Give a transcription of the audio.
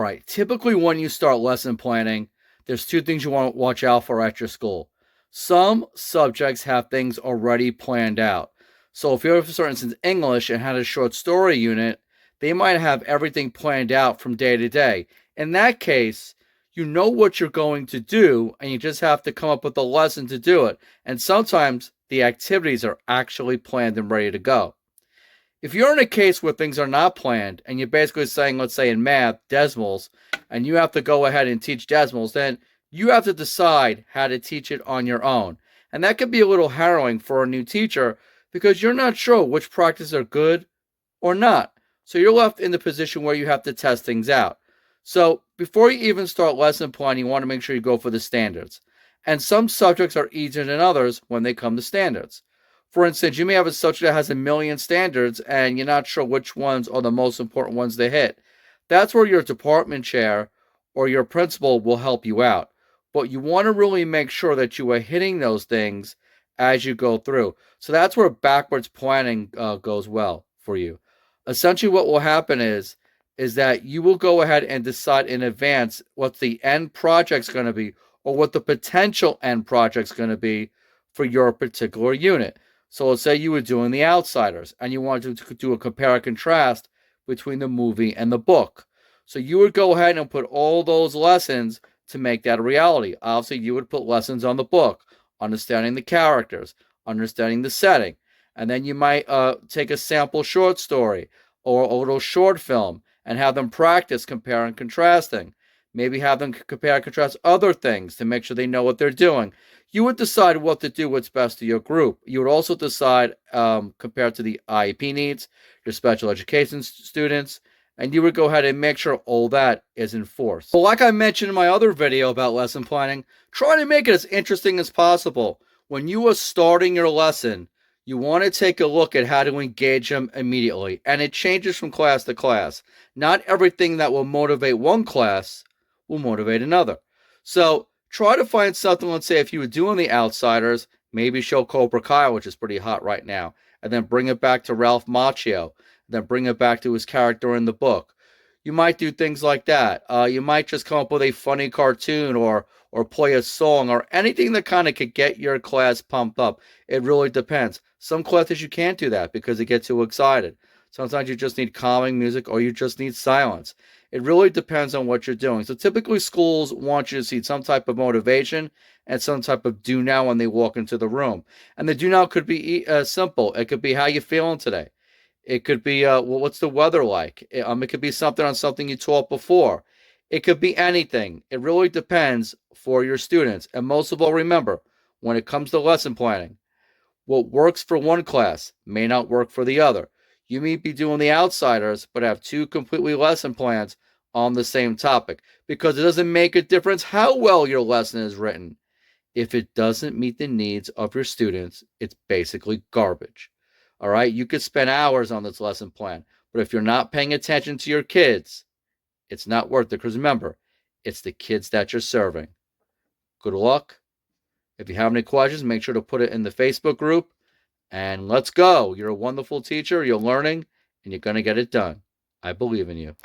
All right. Typically, when you start lesson planning, there's two things you want to watch out for at your school. Some subjects have things already planned out. So, if you're, for instance, English and had a short story unit, they might have everything planned out from day to day. In that case, you know what you're going to do, and you just have to come up with a lesson to do it. And sometimes the activities are actually planned and ready to go. If you're in a case where things are not planned and you're basically saying, let's say in math, decimals, and you have to go ahead and teach decimals, then you have to decide how to teach it on your own. And that can be a little harrowing for a new teacher because you're not sure which practices are good or not. So you're left in the position where you have to test things out. So before you even start lesson planning, you want to make sure you go for the standards. And some subjects are easier than others when they come to standards. For instance, you may have a subject that has a million standards and you're not sure which ones are the most important ones to hit. That's where your department chair or your principal will help you out. But you want to really make sure that you are hitting those things as you go through. So that's where backwards planning goes well for you. Essentially, what will happen is that you will go ahead and decide in advance what the end project's going to be or what the potential end project's going to be for your particular unit. So let's say you were doing The Outsiders and you wanted to do a compare and contrast between the movie and the book. So you would go ahead and put all those lessons to make that a reality. Obviously, you would put lessons on the book, understanding the characters, understanding the setting. And then you might take a sample short story or a little short film and have them practice compare and contrasting. Maybe have them compare and contrast other things to make sure they know what they're doing. You would decide what to do, what's best to your group. You would also decide compared to the IEP needs, your special education students, and you would go ahead and make sure all that is enforced. But like I mentioned in my other video about lesson planning, try to make it as interesting as possible. When you are starting your lesson, you want to take a look at how to engage them immediately, and it changes from class to class. Not everything that will motivate one class will motivate another. So try to find something, let's say if you were doing The Outsiders, maybe show Cobra Kai, which is pretty hot right now, and then bring it back to Ralph Macchio, then bring it back to his character in the book. You might do things like that. You might just come up with a funny cartoon or play a song or anything that kind of could get your class pumped up. It really depends. Some classes you can't do that because they get too excited. Sometimes you just need calming music or you just need silence. It really depends on what you're doing. So typically schools want you to see some type of motivation and some type of do now when they walk into the room. And the do now could be simple. It could be how you feeling today. It could be well, what's the weather like? It could be something on something you taught before. It could be anything. It really depends for your students. And most of all, remember, when it comes to lesson planning, what works for one class may not work for the other. You may be doing The Outsiders, but have two completely lesson plans on the same topic because it doesn't make a difference how well your lesson is written. If it doesn't meet the needs of your students, it's basically garbage. All right, you could spend hours on this lesson plan, but if you're not paying attention to your kids, it's not worth it because remember, it's the kids that you're serving. Good luck. If you have any questions, make sure to put it in the Facebook group. And let's go. You're a wonderful teacher. You're learning, and you're going to get it done. I believe in you.